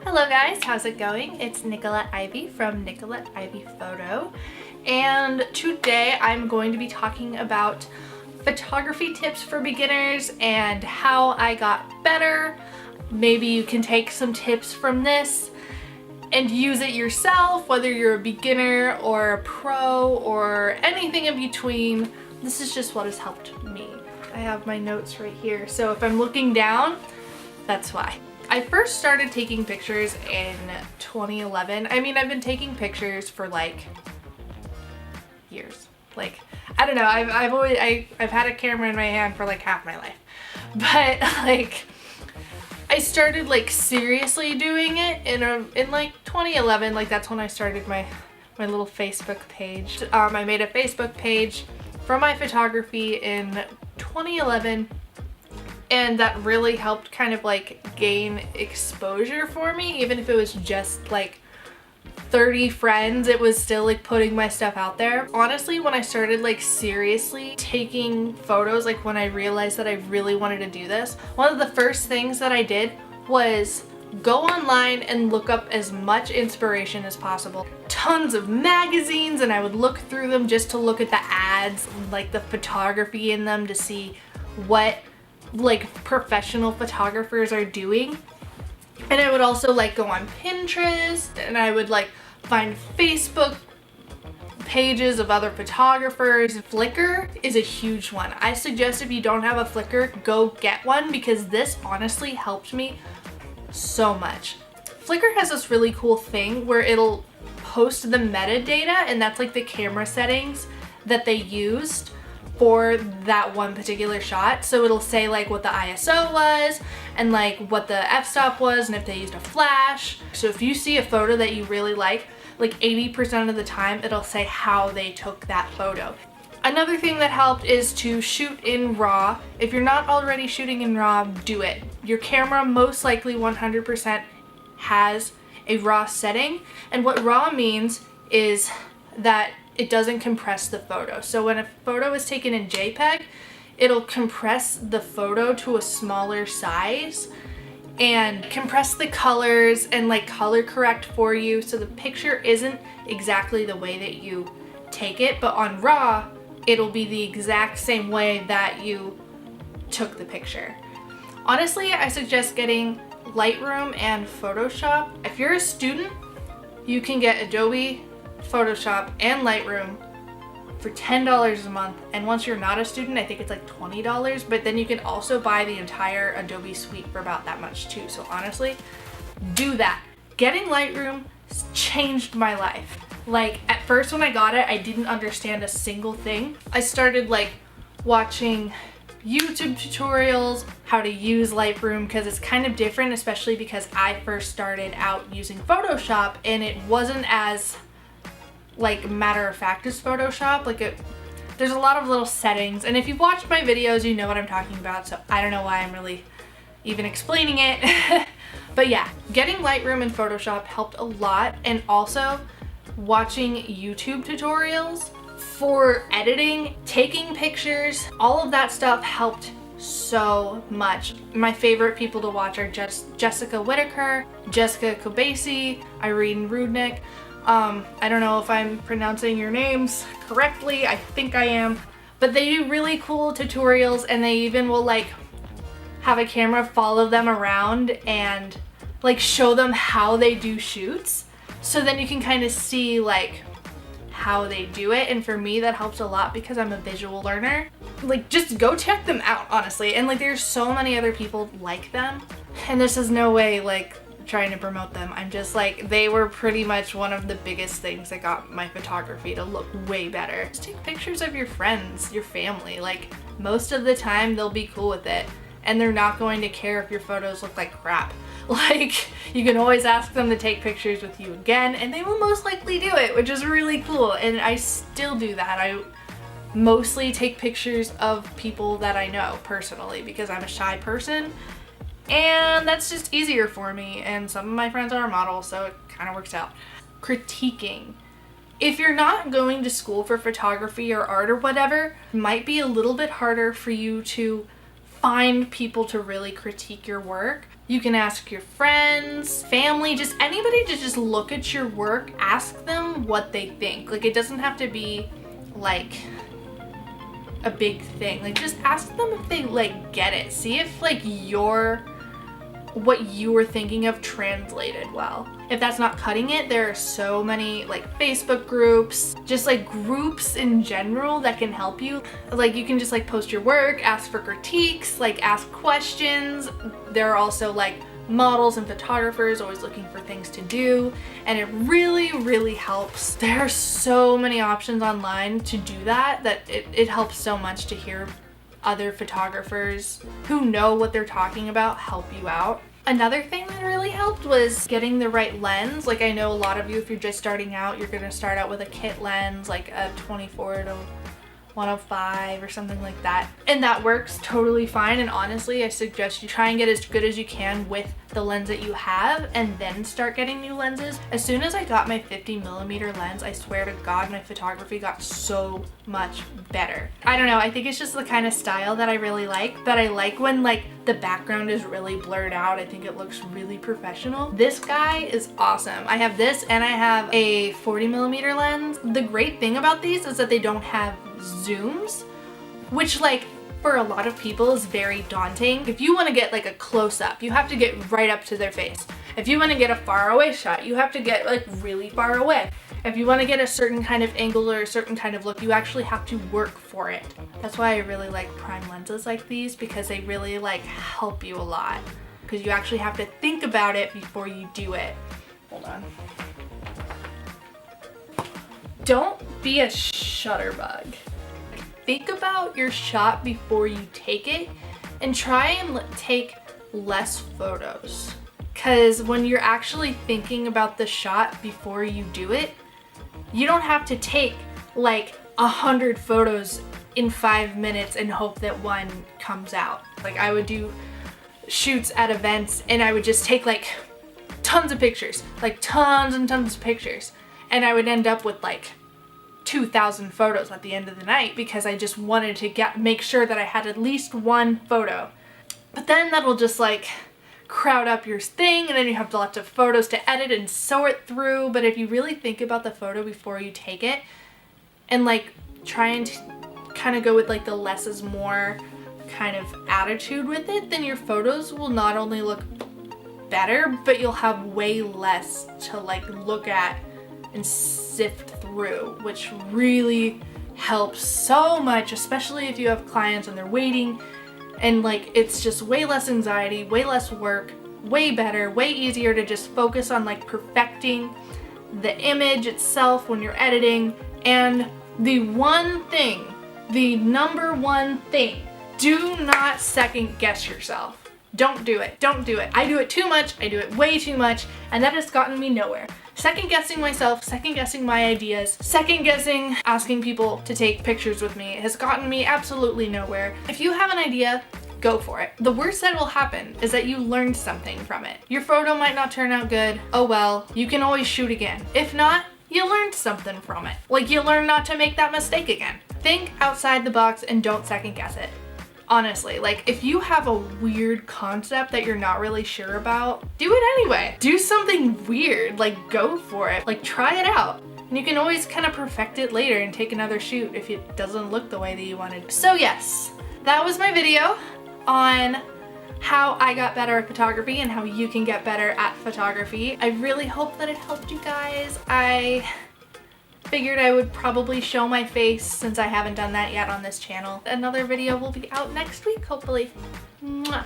Hello guys, how's it going? It's Nicolette Ivy from Nicolette Ivy Photo, and today I'm going to be talking about photography tips for beginners and how I got better. Maybe you can take some tips from this and use it yourself, whether you're a beginner or a pro or anything in between. This is just what has helped me. I have my notes right here, so if I'm looking down, that's why. I first started taking pictures in 2011. I mean, I've been taking pictures for like years. Like, I don't know, I've had a camera in my hand for like half my life. But like, I started like seriously doing it in like 2011. Like, that's when I started my little Facebook page. I made a Facebook page for my photography in 2011. And that really helped kind of like gain exposure for me. Even if it was just like 30 friends, it was still like putting my stuff out there. Honestly, when I started like seriously taking photos, like when I realized that I really wanted to do this, one of the first things that I did was go online and look up as much inspiration as possible. Tons of magazines, and I would look through them just to look at the ads, like the photography in them, to see what like professional photographers are doing. And I would also like go on Pinterest, and I would like find Facebook pages of other photographers. Flickr is a huge one. I suggest if you don't have a Flickr, go get one, because this honestly helped me so much. Flickr has this really cool thing where it'll post the metadata, and that's like the camera settings that they used for that one particular shot. So it'll say like what the ISO was and like what the f-stop was and if they used a flash. So if you see a photo that you really like 80% of the time it'll say how they took that photo. Another thing that helped is to shoot in RAW. If you're not already shooting in RAW, do it. Your camera most likely 100% has a RAW setting, and what RAW means is that it doesn't compress the photo. So when a photo is taken in JPEG, it'll compress the photo to a smaller size and compress the colors and like color correct for you, so the picture isn't exactly the way that you take it, but on RAW, it'll be the exact same way that you took the picture. Honestly, I suggest getting Lightroom and Photoshop. If you're a student, you can get Adobe, Photoshop, and Lightroom for $10 a month, and once you're not a student, I think it's like $20, but then you can also buy the entire Adobe suite for about that much too. So honestly, do that. Getting Lightroom changed my life. Like, at first when I got it, I didn't understand a single thing. I started like watching YouTube tutorials, how to use Lightroom, because it's kind of different, especially because I first started out using Photoshop and it wasn't as like matter of fact as Photoshop. There's a lot of little settings, and if you've watched my videos, you know what I'm talking about, so I don't know why I'm really even explaining it. But yeah, getting Lightroom and Photoshop helped a lot, and also watching YouTube tutorials for editing, taking pictures, all of that stuff helped so much. My favorite people to watch are Jessica Whitaker, Jessica Kobassai, Irene Rudnyk. I don't know if I'm pronouncing your names correctly, I think I am, but they do really cool tutorials, and they even will like have a camera follow them around and like show them how they do shoots, so then you can kind of see like how they do it. And for me, that helps a lot because I'm a visual learner. Like, just go check them out, honestly, and like there's so many other people like them, and this is no way like trying to promote them. I'm just like, they were pretty much one of the biggest things that got my photography to look way better. Just take pictures of your friends, your family. Like, most of the time they'll be cool with it, and they're not going to care if your photos look like crap. Like, you can always ask them to take pictures with you again, and they will most likely do it, which is really cool. And I still do that. I mostly take pictures of people that I know personally because I'm a shy person, and that's just easier for me, and some of my friends are models, so it kind of works out. Critiquing. If you're not going to school for photography or art or whatever, it might be a little bit harder for you to find people to really critique your work. You can ask your friends, family, just anybody to just look at your work, ask them what they think. Like, it doesn't have to be like a big thing. Like, just ask them if they like get it. See if like what you were thinking of translated well. If that's not cutting it, there are so many like Facebook groups, just like groups in general that can help you. Like, you can just like post your work, ask for critiques, like ask questions. There are also like models and photographers always looking for things to do, and it really, really helps. There are so many options online to do that it helps so much to hear other photographers who know what they're talking about help you out. Another thing that really helped was getting the right lens. Like, I know a lot of you, if you're just starting out, you're gonna start out with a kit lens, like a 24 to 105 or something like that. And that works totally fine. And honestly, I suggest you try and get as good as you can with the lens that you have and then start getting new lenses. As soon as I got my 50mm lens, I swear to God, my photography got so much better. I don't know, I think it's just the kind of style that I really like, that I like when like the background is really blurred out. I think it looks really professional. This guy is awesome. I have this and I have a 40mm lens. The great thing about these is that they don't have zooms, which like for a lot of people is very daunting. If you want to get like a close-up, you have to get right up to their face. If you want to get a far away shot, you have to get like really far away. If you want to get a certain kind of angle or a certain kind of look, you actually have to work for it. That's why I really like prime lenses like these, because they really like help you a lot, because you actually have to think about it before you do it. Hold on. Don't be a shutterbug. Think about your shot before you take it and try and take less photos. Because when you're actually thinking about the shot before you do it, you don't have to take like 100 photos in 5 minutes and hope that one comes out. Like, I would do shoots at events and I would just take like tons of pictures, like tons and tons of pictures. And I would end up with like 2,000 photos at the end of the night, because I just wanted to make sure that I had at least one photo. But then that'll just like crowd up your thing, and then you have lots of photos to edit and sort through. But if you really think about the photo before you take it and like try and kind of go with like the less is more kind of attitude with it, then your photos will not only look better, but you'll have way less to like look at and sift through, which really helps so much, especially if you have clients and they're waiting, and like it's just way less anxiety, way less work, way better, way easier to just focus on like perfecting the image itself when you're editing. And the one thing, the number one thing, do not second guess yourself. Don't do it. Don't do it. I do it too much. I do it way too much, and that has gotten me nowhere. Second guessing myself, second guessing my ideas, second guessing asking people to take pictures with me has gotten me absolutely nowhere. If you have an idea, go for it. The worst that will happen is that you learned something from it. Your photo might not turn out good. Oh well, you can always shoot again. If not, you learned something from it. Like, you learn not to make that mistake again. Think outside the box and don't second guess it. Honestly, like, if you have a weird concept that you're not really sure about, do it anyway. Do something weird, like go for it, like try it out. And you can always kind of perfect it later and take another shoot if it doesn't look the way that you wanted. So yes, that was my video on how I got better at photography and how you can get better at photography. I really hope that it helped you guys. I figured I would probably show my face since I haven't done that yet on this channel. Another video will be out next week, hopefully. Mwah.